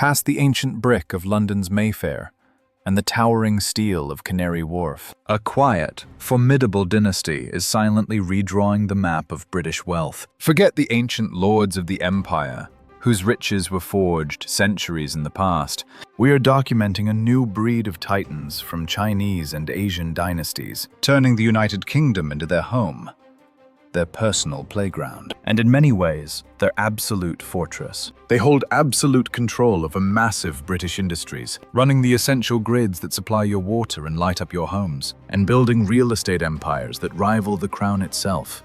past the ancient brick of London's Mayfair and the towering steel of Canary Wharf. A quiet, formidable dynasty is silently redrawing the map of British wealth. Forget the ancient lords of the empire, whose riches were forged centuries in the past. We are documenting a new breed of titans from Chinese and Asian dynasties, turning the United Kingdom into their home, their personal playground, and in many ways, their absolute fortress. They hold absolute control over massive British industries, running the essential grids that supply your water and light up your homes, and building real estate empires that rival the crown itself.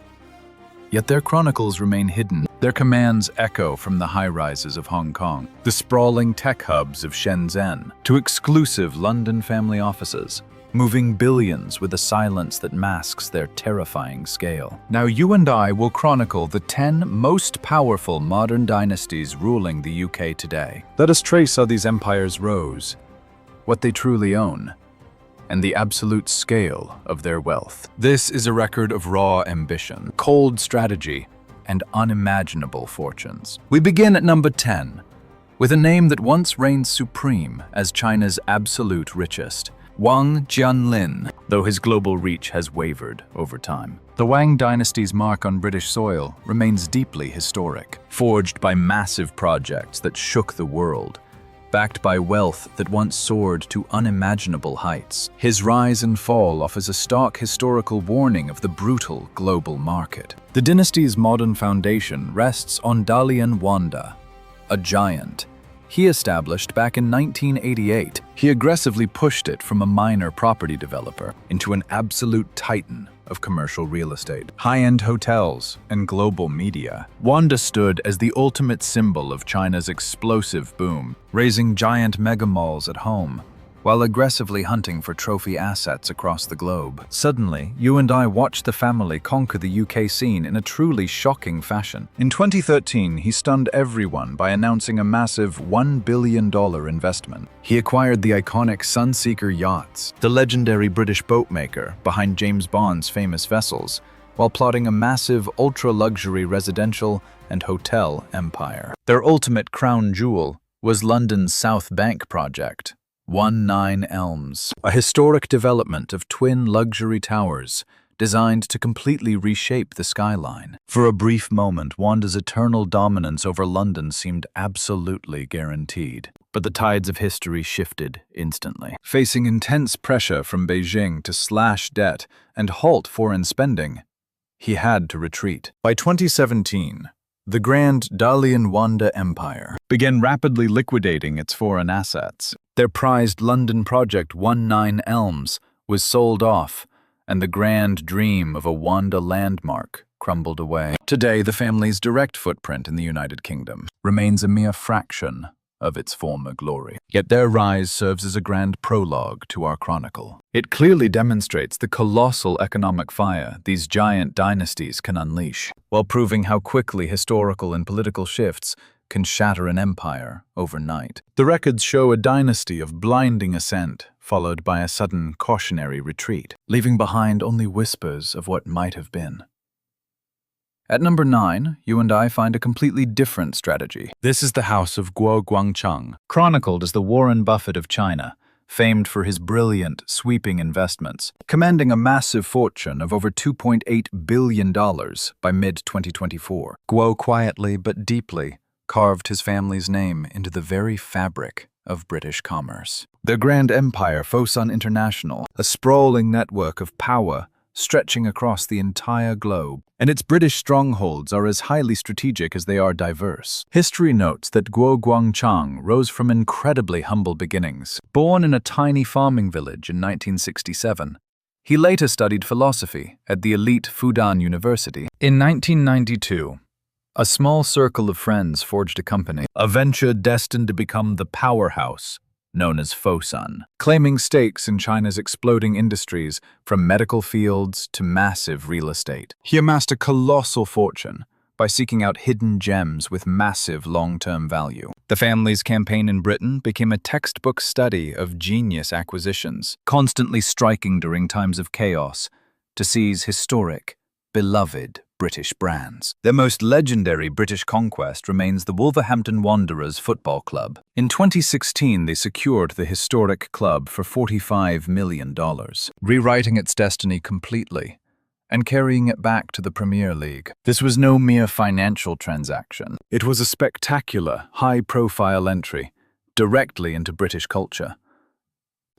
Yet their chronicles remain hidden. Their commands echo from the high-rises of Hong Kong, the sprawling tech hubs of Shenzhen, to exclusive London family offices, moving billions with a silence that masks their terrifying scale. Now you and I will chronicle the 10 most powerful modern dynasties ruling the UK today. Let us trace how these empires rose, what they truly own, and the absolute scale of their wealth. This is a record of raw ambition, cold strategy, and unimaginable fortunes. We begin at number 10, with a name that once reigned supreme as China's absolute richest, Wang Jianlin, though his global reach has wavered over time. The Wang dynasty's mark on British soil remains deeply historic, forged by massive projects that shook the world, backed by wealth that once soared to unimaginable heights. His rise and fall offers a stark historical warning of the brutal global market. The dynasty's modern foundation rests on Dalian Wanda, a giant he established back in 1988. He aggressively pushed it from a minor property developer into an absolute titan of commercial real estate, high-end hotels, and global media. Wanda stood as the ultimate symbol of China's explosive boom, raising giant megamalls at home, while aggressively hunting for trophy assets across the globe. Suddenly, you and I watched the family conquer the UK scene in a truly shocking fashion. In 2013, he stunned everyone by announcing a massive $1 billion investment. He acquired the iconic Sunseeker yachts, the legendary British boatmaker behind James Bond's famous vessels, while plotting a massive ultra-luxury residential and hotel empire. Their ultimate crown jewel was London's South Bank project, 19 Elms, a historic development of twin luxury towers designed to completely reshape the skyline. For a brief moment, Wanda's eternal dominance over London seemed absolutely guaranteed. But the tides of history shifted instantly. Facing intense pressure from Beijing to slash debt and halt foreign spending, he had to retreat. By 2017, the grand Dalian Wanda Empire began rapidly liquidating its foreign assets. Their prized London project 19 Elms was sold off, and the grand dream of a Wanda landmark crumbled away. Today, the family's direct footprint in the United Kingdom remains a mere fraction of its former glory. Yet their rise serves as a grand prologue to our chronicle. It clearly demonstrates the colossal economic fire these giant dynasties can unleash, while proving how quickly historical and political shifts can shatter an empire overnight. The records show a dynasty of blinding ascent, followed by a sudden cautionary retreat, leaving behind only whispers of what might have been. At number 9, you and I find a completely different strategy. This is the house of Guo Guangcheng, chronicled as the Warren Buffett of China, famed for his brilliant, sweeping investments, commanding a massive fortune of over $2.8 billion by mid-2024. Guo quietly but deeply carved his family's name into the very fabric of British commerce. Their grand empire, Fosun International, a sprawling network of power stretching across the entire globe, and its British strongholds are as highly strategic as they are diverse. History notes that Guo Guangcheng rose from incredibly humble beginnings. Born in a tiny farming village in 1967, he later studied philosophy at the elite Fudan University. In 1992, a small circle of friends forged a company, a venture destined to become the powerhouse known as Fosun, claiming stakes in China's exploding industries from medical fields to massive real estate. He amassed a colossal fortune by seeking out hidden gems with massive long-term value. The family's campaign in Britain became a textbook study of genius acquisitions, constantly striking during times of chaos to seize historic, beloved British brands. Their most legendary British conquest remains the Wolverhampton Wanderers Football Club. In 2016, they secured the historic club for $45 million, rewriting its destiny completely and carrying it back to the Premier League. This was no mere financial transaction. It was a spectacular, high-profile entry directly into British culture.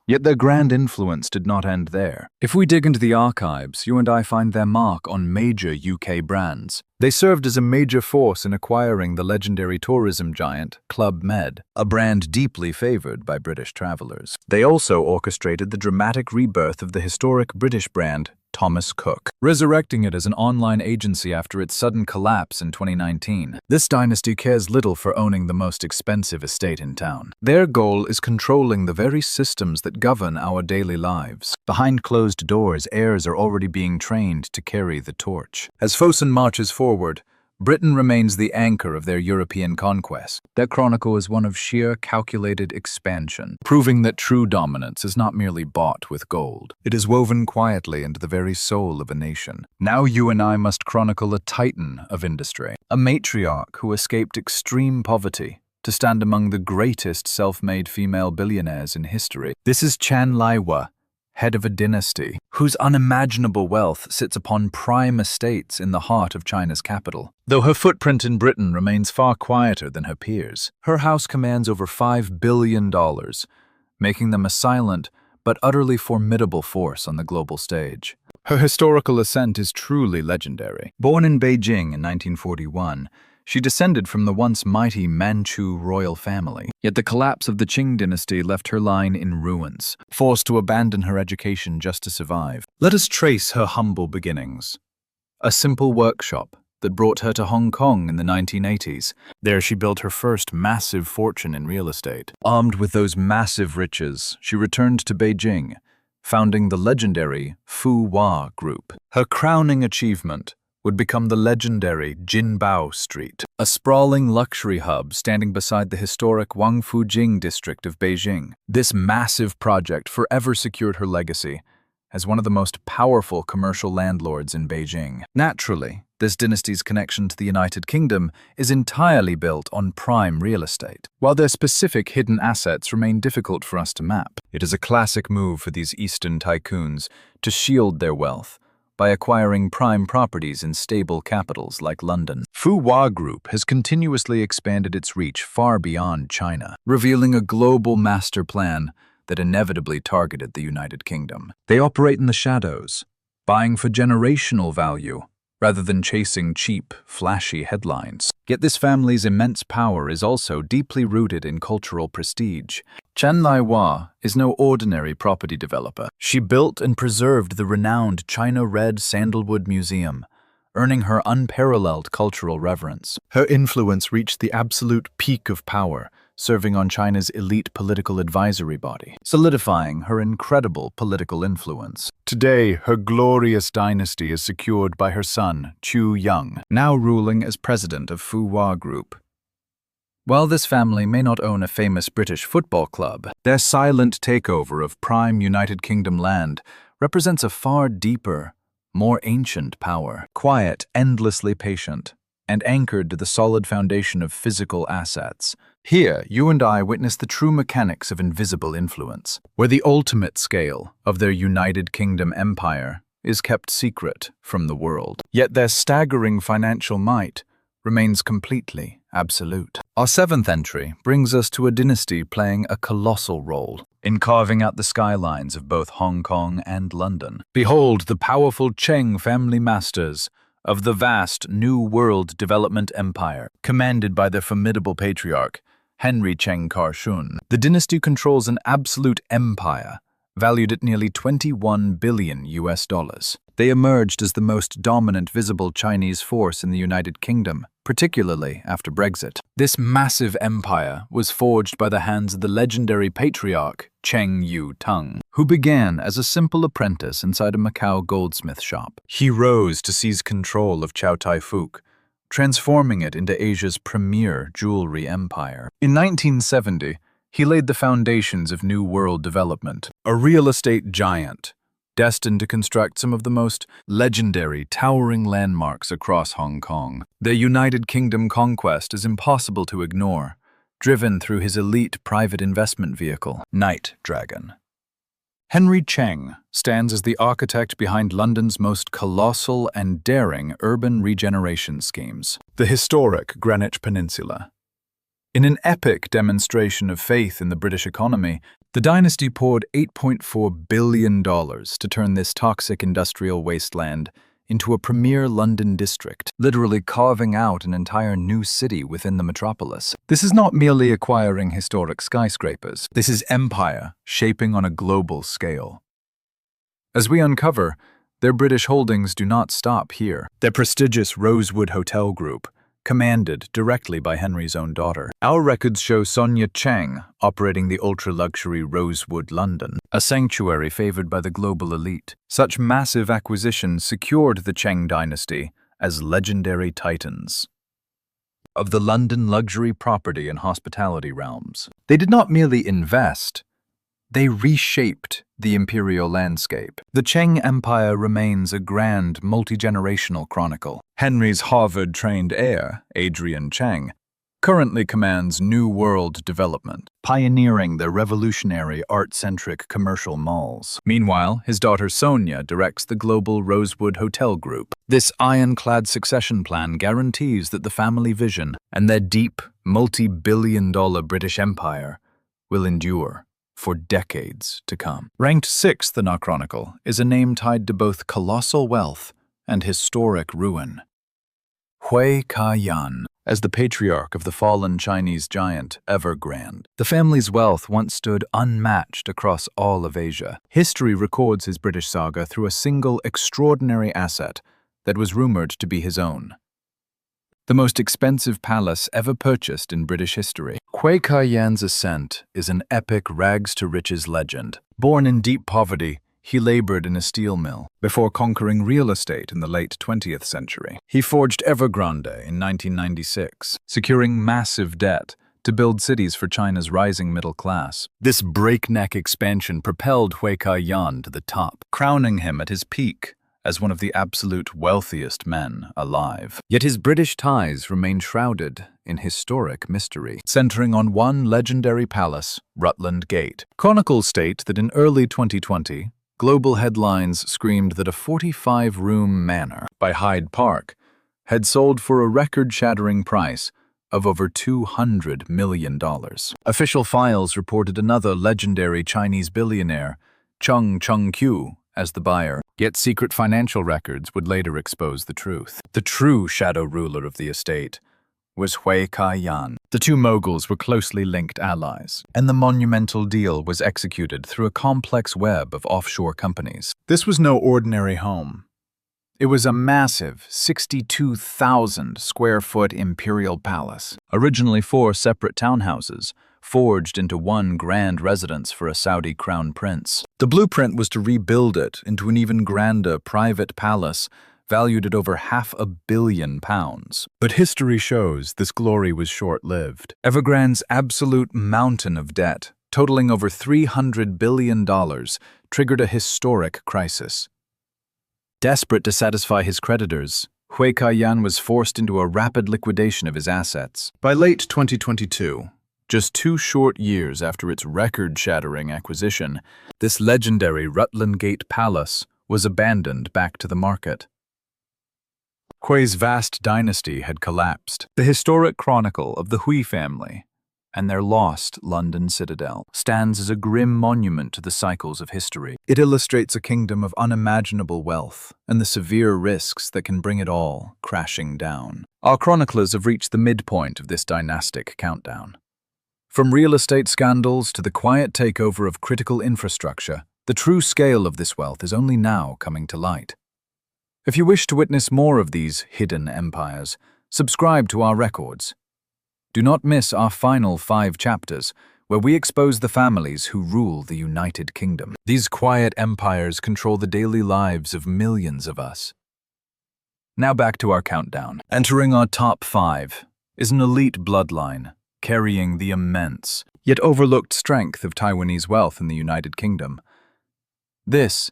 Yet their grand influence did not end there. If we dig into the archives, you and I find their mark on major UK brands. They served as a major force in acquiring the legendary tourism giant Club Med, a brand deeply favoured by British travellers. They also orchestrated the dramatic rebirth of the historic British brand Thomas Cook, resurrecting it as an online agency after its sudden collapse in 2019. This dynasty cares little for owning the most expensive estate in town. Their goal is controlling the very systems that govern our daily lives. Behind closed doors, heirs are already being trained to carry the torch. As Fosun marches forward, Britain remains the anchor of their European conquest. Their chronicle is one of sheer, calculated expansion, proving that true dominance is not merely bought with gold. It is woven quietly into the very soul of a nation. Now you and I must chronicle a titan of industry, a matriarch who escaped extreme poverty to stand among the greatest self-made female billionaires in history. This is Chen Laiwa, head of a dynasty, whose unimaginable wealth sits upon prime estates in the heart of China's capital. Though her footprint in Britain remains far quieter than her peers, her house commands over $5 billion, making them a silent but utterly formidable force on the global stage. Her historical ascent is truly legendary. Born in Beijing in 1941, she descended from the once mighty Manchu royal family. Yet the collapse of the Qing dynasty left her line in ruins, forced to abandon her education just to survive. Let us trace her humble beginnings. A simple workshop that brought her to Hong Kong in the 1980s. There she built her first massive fortune in real estate. Armed with those massive riches, she returned to Beijing, founding the legendary Fu Hua Group. Her crowning achievement would become the legendary Jinbao Street, a sprawling luxury hub standing beside the historic Wangfujing district of Beijing. This massive project forever secured her legacy as one of the most powerful commercial landlords in Beijing. Naturally, this dynasty's connection to the United Kingdom is entirely built on prime real estate. While their specific hidden assets remain difficult for us to map, it is a classic move for these Eastern tycoons to shield their wealth by acquiring prime properties in stable capitals like London. Fu Hua Group has continuously expanded its reach far beyond China, revealing a global master plan that inevitably targeted the United Kingdom. They operate in the shadows, buying for generational value rather than chasing cheap, flashy headlines. Yet this family's immense power is also deeply rooted in cultural prestige. Chen Laiwa is no ordinary property developer. She built and preserved the renowned China Red Sandalwood Museum, earning her unparalleled cultural reverence. Her influence reached the absolute peak of power, serving on China's elite political advisory body, solidifying her incredible political influence. Today, her glorious dynasty is secured by her son, Chu Young, now ruling as president of Fu Hua Group. While this family may not own a famous British football club, their silent takeover of prime United Kingdom land represents a far deeper, more ancient power. Quiet, endlessly patient, and anchored to the solid foundation of physical assets. Here, you and I witness the true mechanics of invisible influence, where the ultimate scale of their United Kingdom empire is kept secret from the world. Yet their staggering financial might remains completely absolute. Our seventh entry brings us to a dynasty playing a colossal role in carving out the skylines of both Hong Kong and London. Behold the powerful Cheng family masters of the vast New World development empire, commanded by their formidable patriarch, Henry Cheng Kar-shun. The dynasty controls an absolute empire, valued at nearly $21 billion. They emerged as the most dominant visible Chinese force in the United Kingdom, particularly after Brexit. This massive empire was forged by the hands of the legendary patriarch Cheng Yu-tung, who began as a simple apprentice inside a Macau goldsmith shop. He rose to seize control of Chow Tai Fook, transforming it into Asia's premier jewelry empire. In 1970, he laid the foundations of New World development, a real estate giant destined to construct some of the most legendary, towering landmarks across Hong Kong. Their United Kingdom conquest is impossible to ignore, driven through his elite private investment vehicle, Night Dragon. Henry Cheng stands as the architect behind London's most colossal and daring urban regeneration schemes, the historic Greenwich Peninsula. In an epic demonstration of faith in the British economy, the dynasty poured $8.4 billion to turn this toxic industrial wasteland into a premier London district, literally carving out an entire new city within the metropolis. This is not merely acquiring historic skyscrapers. This is empire shaping on a global scale. As we uncover, their British holdings do not stop here. Their prestigious Rosewood Hotel Group, commanded directly by Henry's own daughter. Our records show Sonia Cheng operating the ultra-luxury Rosewood London, a sanctuary favored by the global elite. Such massive acquisitions secured the Cheng dynasty as legendary titans of the London luxury property and hospitality realms. They did not merely invest, they reshaped the imperial landscape. The Cheng Empire remains a grand, multi-generational chronicle. Henry's Harvard-trained heir, Adrian Cheng, currently commands New World development, pioneering the revolutionary art-centric commercial malls. Meanwhile, his daughter Sonia directs the global Rosewood Hotel Group. This ironclad succession plan guarantees that the family vision and their deep, multi-billion-dollar British empire will endure for decades to come. Ranked 6th in our chronicle is a name tied to both colossal wealth and historic ruin. Hui Ka-yan, as the patriarch of the fallen Chinese giant Evergrande. The family's wealth once stood unmatched across all of Asia. History records his British saga through a single extraordinary asset that was rumored to be his own: the most expensive palace ever purchased in British history. Hui Ka-yan's ascent is an epic rags-to-riches legend. Born in deep poverty, he labored in a steel mill before conquering real estate in the late 20th century. He forged Evergrande in 1996, securing massive debt to build cities for China's rising middle class. This breakneck expansion propelled Hui Ka-yan to the top, crowning him at his peak as one of the absolute wealthiest men alive. Yet his British ties remain shrouded in historic mystery, centering on one legendary palace, Rutland Gate. Chronicles state that in early 2020, global headlines screamed that a 45-room manor by Hyde Park had sold for a record-shattering price of over $200 million. Official files reported another legendary Chinese billionaire, Chung Chung-kyu, as the buyer. Yet secret financial records would later expose the truth. The true shadow ruler of the estate was Hui Ka-yan. The two moguls were closely linked allies, and the monumental deal was executed through a complex web of offshore companies. This was no ordinary home. It was a massive 62,000 square foot imperial palace, originally 4 separate townhouses, forged into one grand residence for a Saudi crown prince. The blueprint was to rebuild it into an even grander private palace valued at over £500 million. But history shows this glory was short-lived. Evergrande's absolute mountain of debt, totaling over $300 billion, triggered a historic crisis. Desperate to satisfy his creditors, Hui Ka-yan was forced into a rapid liquidation of his assets. By late 2022, just 2 short years after its record-shattering acquisition, this legendary Rutland Gate Palace was abandoned back to the market. Hui's vast dynasty had collapsed. The historic chronicle of the Hui family and their lost London citadel stands as a grim monument to the cycles of history. It illustrates a kingdom of unimaginable wealth and the severe risks that can bring it all crashing down. Our chroniclers have reached the midpoint of this dynastic countdown. From real estate scandals to the quiet takeover of critical infrastructure, the true scale of this wealth is only now coming to light. If you wish to witness more of these hidden empires, subscribe to our records. Do not miss our final 5 chapters, where we expose the families who rule the United Kingdom. These quiet empires control the daily lives of millions of us. Now back to our countdown. Entering our top 5 is an elite bloodline, carrying the immense, yet overlooked strength of Taiwanese wealth in the United Kingdom. This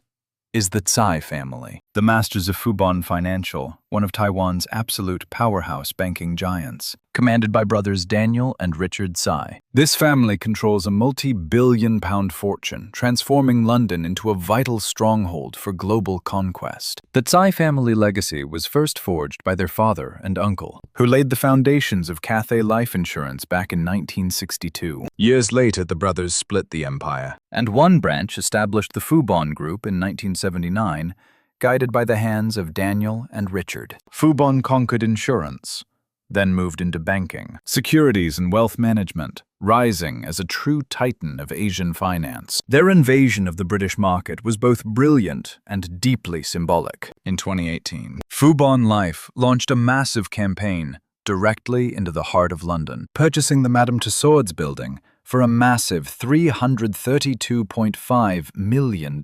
is the Tsai family, the masters of Fubon Financial, one of Taiwan's absolute powerhouse banking giants, commanded by brothers Daniel and Richard Tsai. This family controls a multi-billion-pound fortune, transforming London into a vital stronghold for global conquest. The Tsai family legacy was first forged by their father and uncle, who laid the foundations of Cathay Life Insurance back in 1962. Years later, the brothers split the empire, and one branch established the Fubon Group in 1979, guided by the hands of Daniel and Richard. Fubon conquered insurance, then moved into banking, securities and wealth management, rising as a true titan of Asian finance. Their invasion of the British market was both brilliant and deeply symbolic. In 2018, Fubon Life launched a massive campaign directly into the heart of London, purchasing the Madame Tussauds building for a massive $332.5 million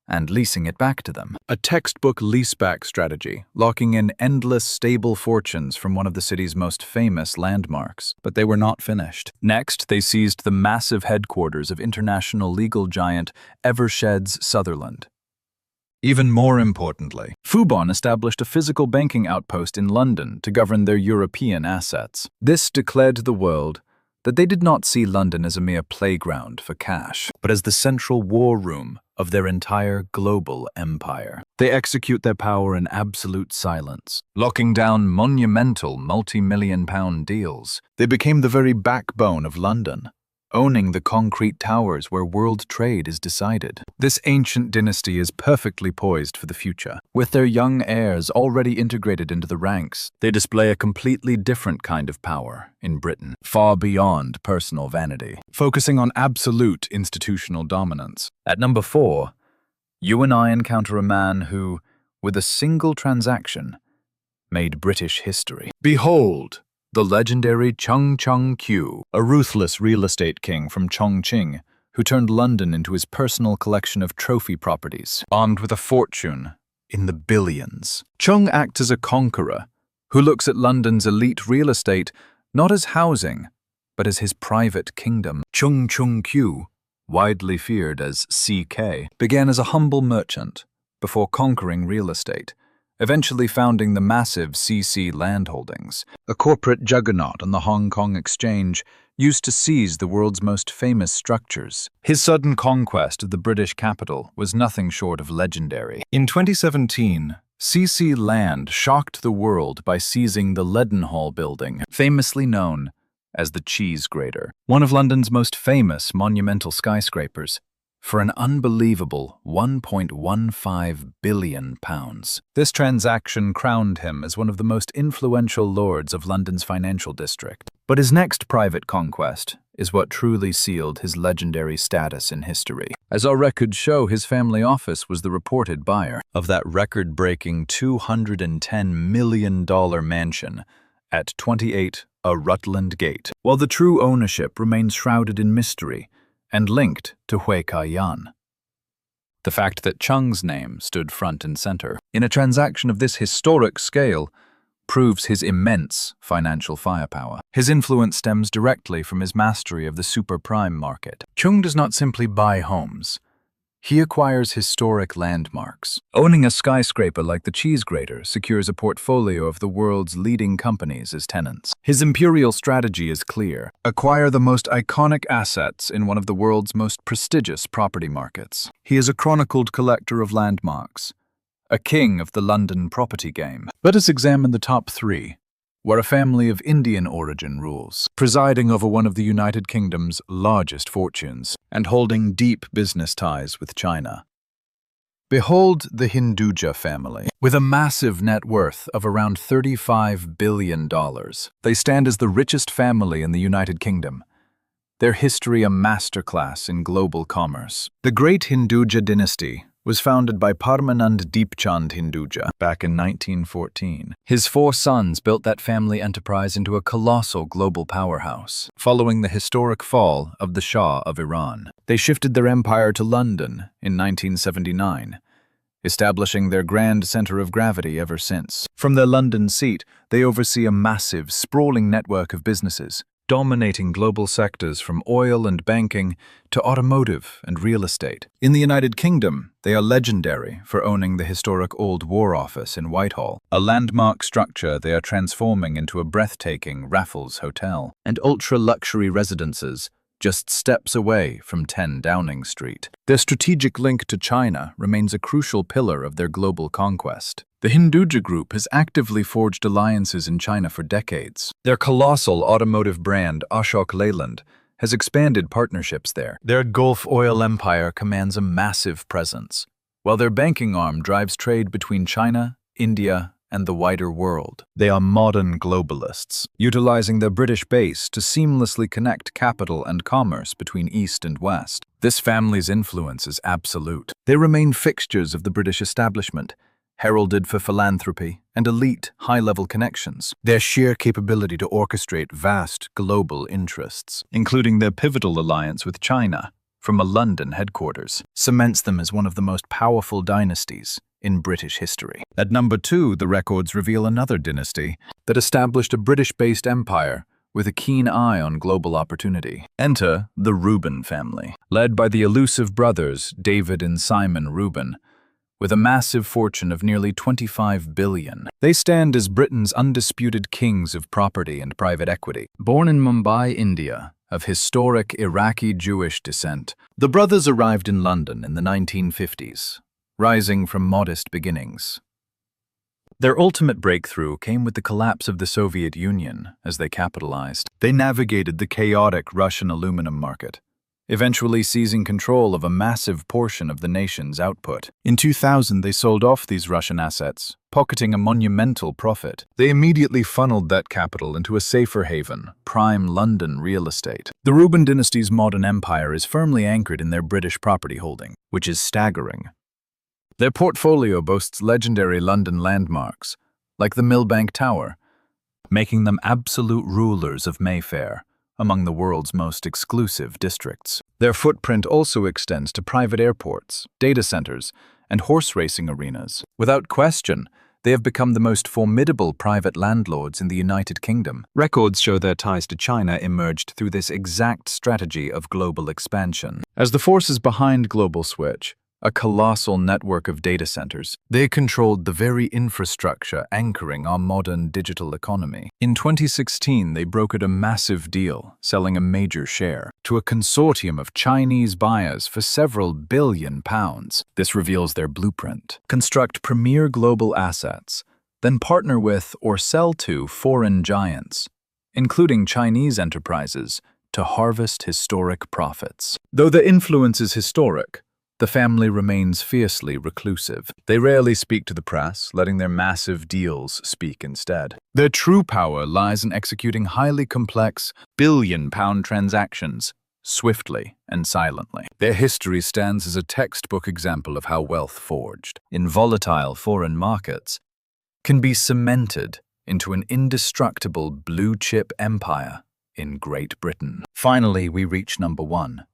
and leasing it back to them. A textbook leaseback strategy, locking in endless stable fortunes from one of the city's most famous landmarks. But they were not finished. Next, they seized the massive headquarters of international legal giant Eversheds Sutherland. Even more importantly, Fubon established a physical banking outpost in London to govern their European assets. This declared to the world that they did not see London as a mere playground for cash, but as the central war room of their entire global empire. They execute their power in absolute silence, locking down monumental multi-million-pound deals. They became the very backbone of London, owning the concrete towers where world trade is decided. This ancient dynasty is perfectly poised for the future. With their young heirs already integrated into the ranks, they display a completely different kind of power in Britain, far beyond personal vanity, focusing on absolute institutional dominance. At number 4, you and I encounter a man who, with a single transaction, made British history. Behold, the legendary Chung Q, a ruthless real estate king from Chongqing who turned London into his personal collection of trophy properties, armed with a fortune in the billions. Chung acts as a conqueror who looks at London's elite real estate not as housing, but as his private kingdom. Chung Q, widely feared as CK, began as a humble merchant before conquering real estate, eventually founding the massive CC Landholdings, a corporate juggernaut on the Hong Kong Exchange used to seize the world's most famous structures. His sudden conquest of the British capital was nothing short of legendary. In 2017, CC Land shocked the world by seizing the Leadenhall building, famously known as the Cheese Grater, one of London's most famous monumental skyscrapers, for an unbelievable £1.15 billion. This transaction crowned him as one of the most influential lords of London's financial district. But his next private conquest is what truly sealed his legendary status in history. As our records show, his family office was the reported buyer of that record-breaking $210 million mansion at 28 Rutland Gate, while the true ownership remains shrouded in mystery and linked to Hui Kai-yan. The fact that Chung's name stood front and center in a transaction of this historic scale proves his immense financial firepower. His influence stems directly from his mastery of the super-prime market. Chung does not simply buy homes. He acquires historic landmarks. Owning a skyscraper like the Cheese Grater secures a portfolio of the world's leading companies as tenants. His imperial strategy is clear: acquire the most iconic assets in one of the world's most prestigious property markets. He is a chronicled collector of landmarks, a king of the London property game. Let us examine the top 3, where a family of Indian origin rules, presiding over one of the United Kingdom's largest fortunes and holding deep business ties with China. Behold the Hinduja family. With a massive net worth of around $35 billion, they stand as the richest family in the United Kingdom. Their history a masterclass in global commerce. The great Hinduja dynasty was founded by Parmanand Deepchand Hinduja back in 1914. His 4 sons built that family enterprise into a colossal global powerhouse, following the historic fall of the Shah of Iran. They shifted their empire to London in 1979, establishing their grand center of gravity ever since. From their London seat, they oversee a massive, sprawling network of businesses, dominating global sectors from oil and banking to automotive and real estate. In the United Kingdom, they are legendary for owning the historic Old War Office in Whitehall, a landmark structure they are transforming into a breathtaking Raffles Hotel, and ultra-luxury residences just steps away from 10 Downing Street. Their strategic link to China remains a crucial pillar of their global conquest. The Hinduja Group has actively forged alliances in China for decades. Their colossal automotive brand, Ashok Leyland, has expanded partnerships there. Their Gulf oil empire commands a massive presence, while their banking arm drives trade between China, India, and the wider world. They are modern globalists, utilizing their British base to seamlessly connect capital and commerce between East and West. This family's influence is absolute. They remain fixtures of the British establishment, heralded for philanthropy and elite, high-level connections. Their sheer capability to orchestrate vast global interests, including their pivotal alliance with China from a London headquarters, cements them as one of the most powerful dynasties in British history. At number 2, the records reveal another dynasty that established a British-based empire with a keen eye on global opportunity. Enter the Reuben family, led by the elusive brothers David and Simon Reuben, with a massive fortune of nearly $25 billion. They stand as Britain's undisputed kings of property and private equity. Born in Mumbai, India, of historic Iraqi Jewish descent, the brothers arrived in London in the 1950s, rising from modest beginnings. Their ultimate breakthrough came with the collapse of the Soviet Union as they capitalized. They navigated the chaotic Russian aluminum market, eventually seizing control of a massive portion of the nation's output. In 2000, they sold off these Russian assets, pocketing a monumental profit. They immediately funneled that capital into a safer haven, prime London real estate. The Reuben dynasty's modern empire is firmly anchored in their British property holding, which is staggering. Their portfolio boasts legendary London landmarks, like the Millbank Tower, making them absolute rulers of Mayfair, among the world's most exclusive districts. Their footprint also extends to private airports, data centers, and horse racing arenas. Without question, they have become the most formidable private landlords in the United Kingdom. Records show their ties to China emerged through this exact strategy of global expansion. As the forces behind Global Switch, a colossal network of data centers, they controlled the very infrastructure anchoring our modern digital economy. In 2016, they brokered a massive deal, selling a major share to a consortium of Chinese buyers for several billion pounds. This reveals their blueprint. Construct premier global assets, then partner with or sell to foreign giants, including Chinese enterprises, to harvest historic profits. Though their influence is historic, the family remains fiercely reclusive. They rarely speak to the press, letting their massive deals speak instead. Their true power lies in executing highly complex, billion-pound transactions, swiftly and silently. Their history stands as a textbook example of how wealth forged in volatile foreign markets can be cemented into an indestructible blue-chip empire in Great Britain. Finally, we reach number 1.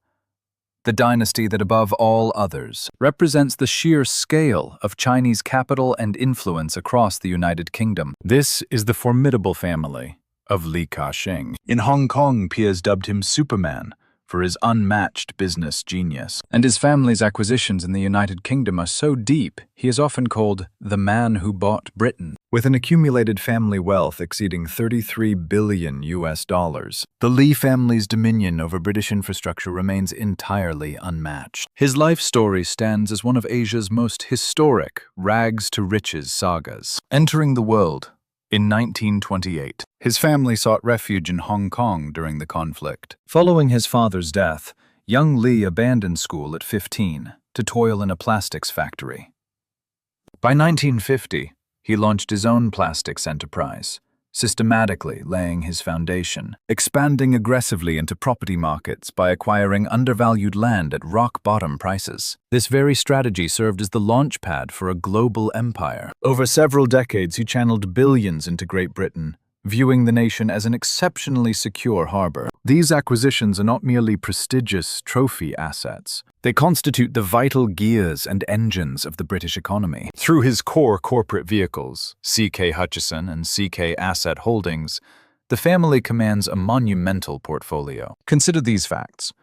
The dynasty that above all others represents the sheer scale of Chinese capital and influence across the United Kingdom. This is the formidable family of Li Ka-shing. In Hong Kong, peers dubbed him Superman for his unmatched business genius. And his family's acquisitions in the United Kingdom are so deep, he is often called the man who bought Britain. With an accumulated family wealth exceeding $33 billion, the Li family's dominion over British infrastructure remains entirely unmatched. His life story stands as one of Asia's most historic rags-to-riches sagas. Entering the world in 1928, his family sought refuge in Hong Kong during the conflict. Following his father's death, young Li abandoned school at 15 to toil in a plastics factory. By 1950, he launched his own plastics enterprise, systematically laying his foundation, expanding aggressively into property markets by acquiring undervalued land at rock-bottom prices. This very strategy served as the launchpad for a global empire. Over several decades, he channeled billions into Great Britain, viewing the nation as an exceptionally secure harbor. These acquisitions are not merely prestigious trophy assets. They constitute the vital gears and engines of the British economy. Through his core corporate vehicles, CK Hutchison and CK Asset Holdings, the family commands a monumental portfolio. Consider these facts.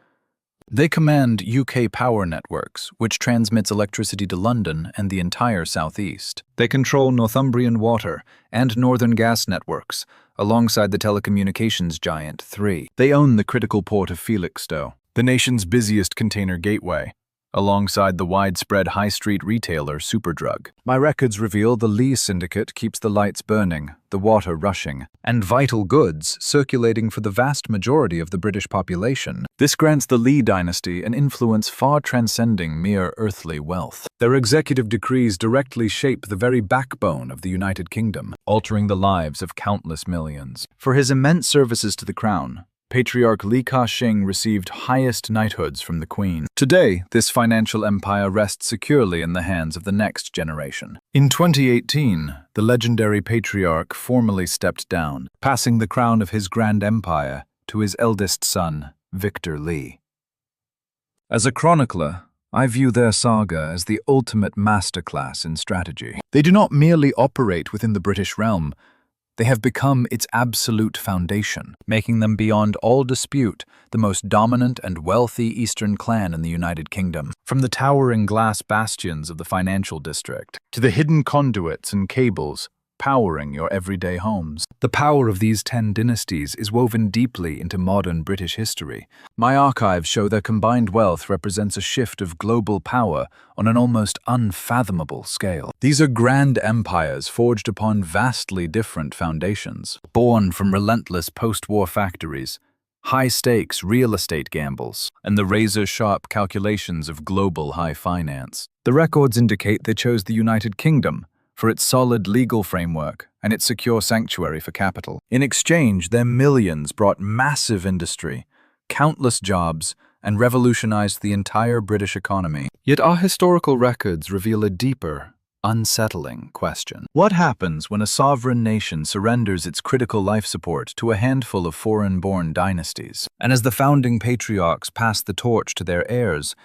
They command UK power networks, which transmits electricity to London and the entire southeast. They control Northumbrian water and northern gas networks, alongside the telecommunications giant 3. They own the critical port of Felixstowe, the nation's busiest container gateway, alongside the widespread high street retailer Superdrug. My records reveal the Lee Syndicate keeps the lights burning, the water rushing, and vital goods circulating for the vast majority of the British population. This grants the Lee dynasty an influence far transcending mere earthly wealth. Their executive decrees directly shape the very backbone of the United Kingdom, altering the lives of countless millions. For his immense services to the crown, Patriarch Li Ka-shing received highest knighthoods from the Queen. Today, this financial empire rests securely in the hands of the next generation. In 2018, the legendary patriarch formally stepped down, passing the crown of his grand empire to his eldest son, Victor Li. As a chronicler, I view their saga as the ultimate masterclass in strategy. They do not merely operate within the British realm, they have become its absolute foundation, making them beyond all dispute the most dominant and wealthy Eastern clan in the United Kingdom. From the towering glass bastions of the financial district to the hidden conduits and cables powering your everyday homes, the power of these 10 dynasties is woven deeply into modern British history. My archives show their combined wealth represents a shift of global power on an almost unfathomable scale. These are grand empires forged upon vastly different foundations, born from relentless post-war factories, high-stakes real estate gambles, and the razor-sharp calculations of global high finance. The records indicate they chose the United Kingdom for its solid legal framework and its secure sanctuary for capital. In exchange, their millions brought massive industry, countless jobs, and revolutionized the entire British economy. Yet our historical records reveal a deeper, unsettling question. What happens when a sovereign nation surrenders its critical life support to a handful of foreign-born dynasties? And as the founding patriarchs pass the torch to their heirs,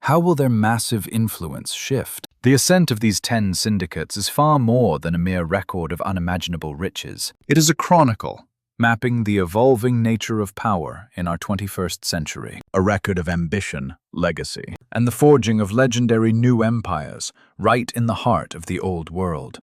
how will their massive influence shift? The ascent of these 10 syndicates is far more than a mere record of unimaginable riches. It is a chronicle, mapping the evolving nature of power in our 21st century. A record of ambition, legacy, and the forging of legendary new empires right in the heart of the old world.